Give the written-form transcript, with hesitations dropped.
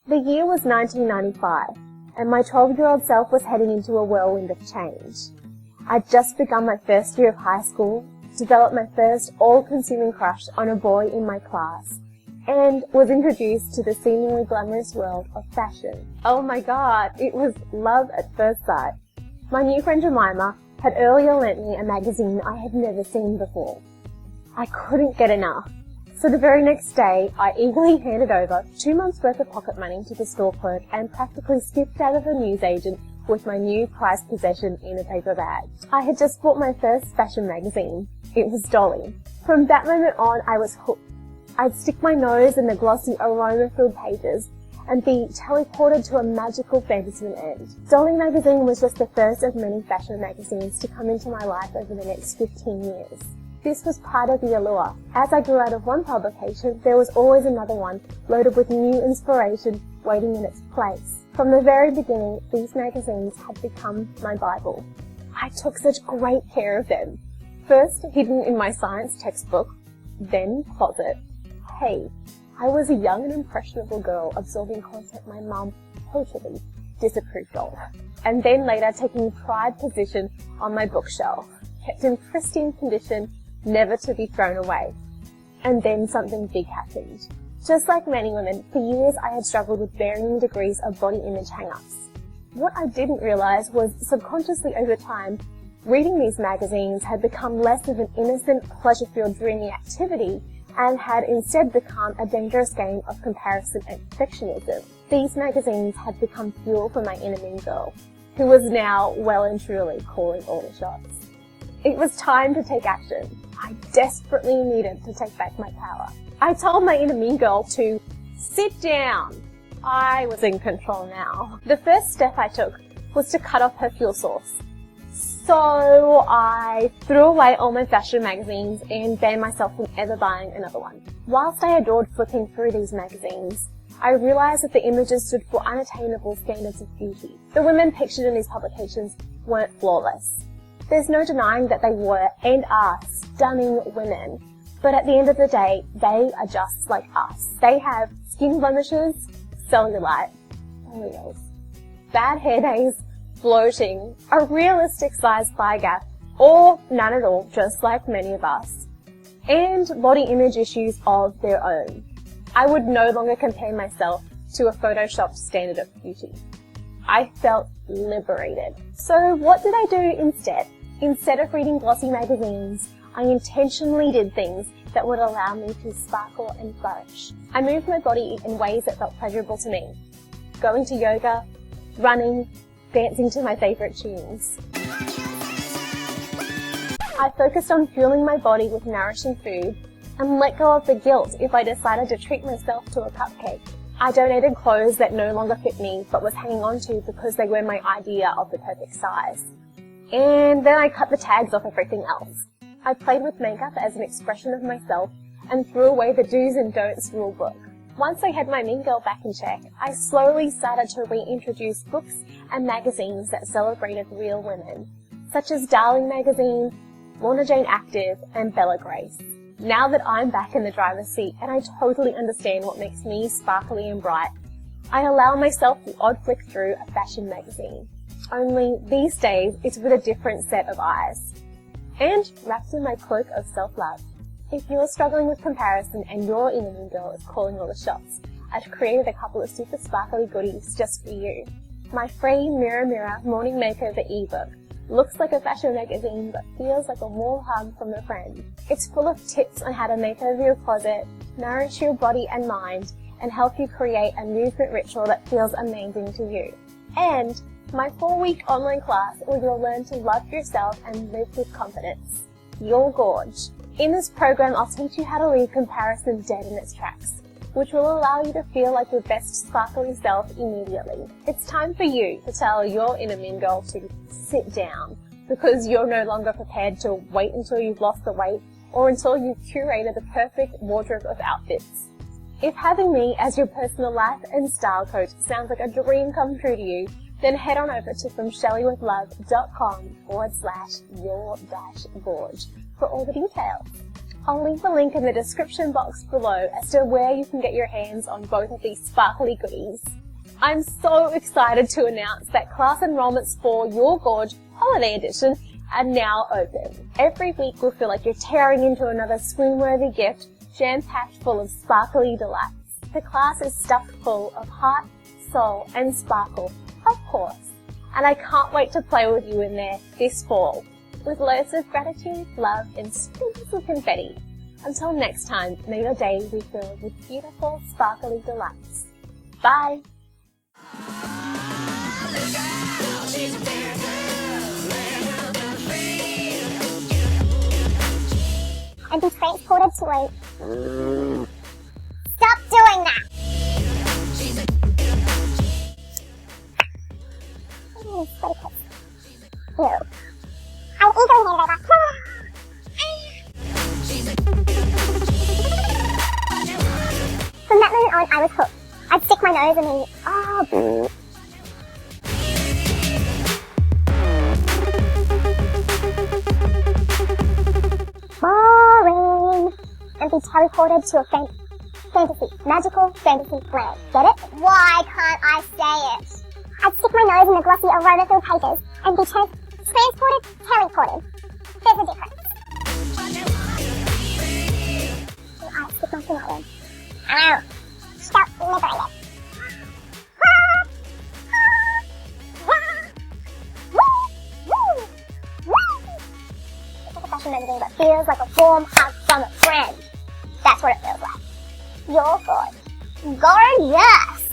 The year was 1995, and my 12-year-old self was heading into a whirlwind of change. I'd just begun my first year of high school, developed my first all-consuming crush on a boy in my class, and was introduced to the seemingly glamorous world of fashion. Oh my god, it was love at first sight. My new friend Jemima had earlier lent me a magazine I had never seen before. I couldn't get enough. So the very next day, I eagerly handed over 2 months' worth of pocket money to the store clerk and practically skipped out of a newsagent with my new prized possession in a paper bag. I had just bought my first fashion magazine. It was Dolly. From that moment on, I was hooked. I'd stick my nose in the glossy, aroma-filled pages and be teleported to a magical fantasy land. Dolly magazine was just the first of many fashion magazines to come into my life over the next 15 years. This was part of the allure. As I grew out of one publication, there was always another one, loaded with new inspiration, waiting in its place. From the very beginning, these magazines had become my Bible. I took such great care of them. First hidden in my science textbook, then closet. Hey, I was a young and impressionable girl absorbing content my mum totally disapproved of. And then later taking pride position on my bookshelf, kept in pristine condition, never to be thrown away. And then something big happened. Just like many women, for years I had struggled with varying degrees of body image hang-ups. What I didn't realize was subconsciously over time, reading these magazines had become less of an innocent, pleasure-filled, dreamy activity and had instead become a dangerous game of comparison and perfectionism. These magazines had become fuel for my inner mean girl, who was now well and truly calling all the shots. It was time to take action. I desperately needed to take back my power. I told my inner mean girl to sit down. I was in control now. The first step I took was to cut off her fuel source. So I threw away all my fashion magazines and banned myself from ever buying another one. Whilst I adored flipping through these magazines, I realized that the images stood for unattainable standards of beauty. The women pictured in these publications weren't flawless. There's no denying that they were and are stunning women. But at the end of the day, they are just like us. They have skin blemishes, cellulite, oils, bad hair days, bloating, a realistic size thigh gap, or none at all, just like many of us, and body image issues of their own. I would no longer compare myself to a photoshopped standard of beauty. I felt liberated. So what did I do instead? Instead of reading glossy magazines, I intentionally did things that would allow me to sparkle and flourish. I moved my body in ways that felt pleasurable to me. Going to yoga, running, dancing to my favorite tunes. I focused on fueling my body with nourishing food and let go of the guilt if I decided to treat myself to a cupcake. I donated clothes that no longer fit me but was hanging on to because they were my idea of the perfect size. And then I cut the tags off everything else. I played with makeup as an expression of myself and threw away the do's and don'ts rule book. Once I had my mean girl back in check, I slowly started to reintroduce books and magazines that celebrated real women, such as Darling Magazine, Lorna Jane Active, and Bella Grace. Now that I'm back in the driver's seat and I totally understand what makes me sparkly and bright, I allow myself the odd flick through a fashion magazine. Only these days, it's with a different set of eyes. And wrapped in my cloak of self-love. If you're struggling with comparison and your inner mean girl is calling all the shots, I've created a couple of super sparkly goodies just for you. My free Mirror Mirror Morning Makeover ebook looks like a fashion magazine but feels like a warm hug from a friend. It's full of tips on how to make over your closet, nourish your body and mind, and help you create a movement ritual that feels amazing to you. And my 4-week online class where you'll learn to love yourself and live with confidence. Your Gorge. In this program, I'll teach you how to leave comparison dead in its tracks, which will allow you to feel like your best sparkly self immediately. It's time for you to tell your inner mean girl to sit down, because you're no longer prepared to wait until you've lost the weight or until you've curated the perfect wardrobe of outfits. If having me as your personal life and style coach sounds like a dream come true to you, then head on over to FromShelleyWithLove.com/your-gorge for all the details. I'll leave a link in the description box below as to where you can get your hands on both of these sparkly goodies. I'm so excited to announce that class enrollments for Your Gorge Holiday Edition are now open. Every week will feel like you're tearing into another swoon-worthy gift, jam-packed full of sparkly delights. The class is stuffed full of heart, soul, and sparkle, of course. And I can't wait to play with you in there this fall, with loads of gratitude, love, and sprinkles of confetti. Until next time, may your day be filled with beautiful, sparkly delights. Bye! And be transported to a... Stop doing that! Ew. I'm eagerly handed over. From that moment on, I was hooked. I'd stick my nose and then, boring. And be teleported to a magical fantasy land. Get it? Why can't I say it? I'd stick my nose in the glossy aroma-filled pages and be transported, teleported. There's a difference. I stick my finger in. Ow. Stop liberating it. It's like a fashion magazine, but feels like a warm hug from a friend. That's what it feels like. You're good. Gorgeous!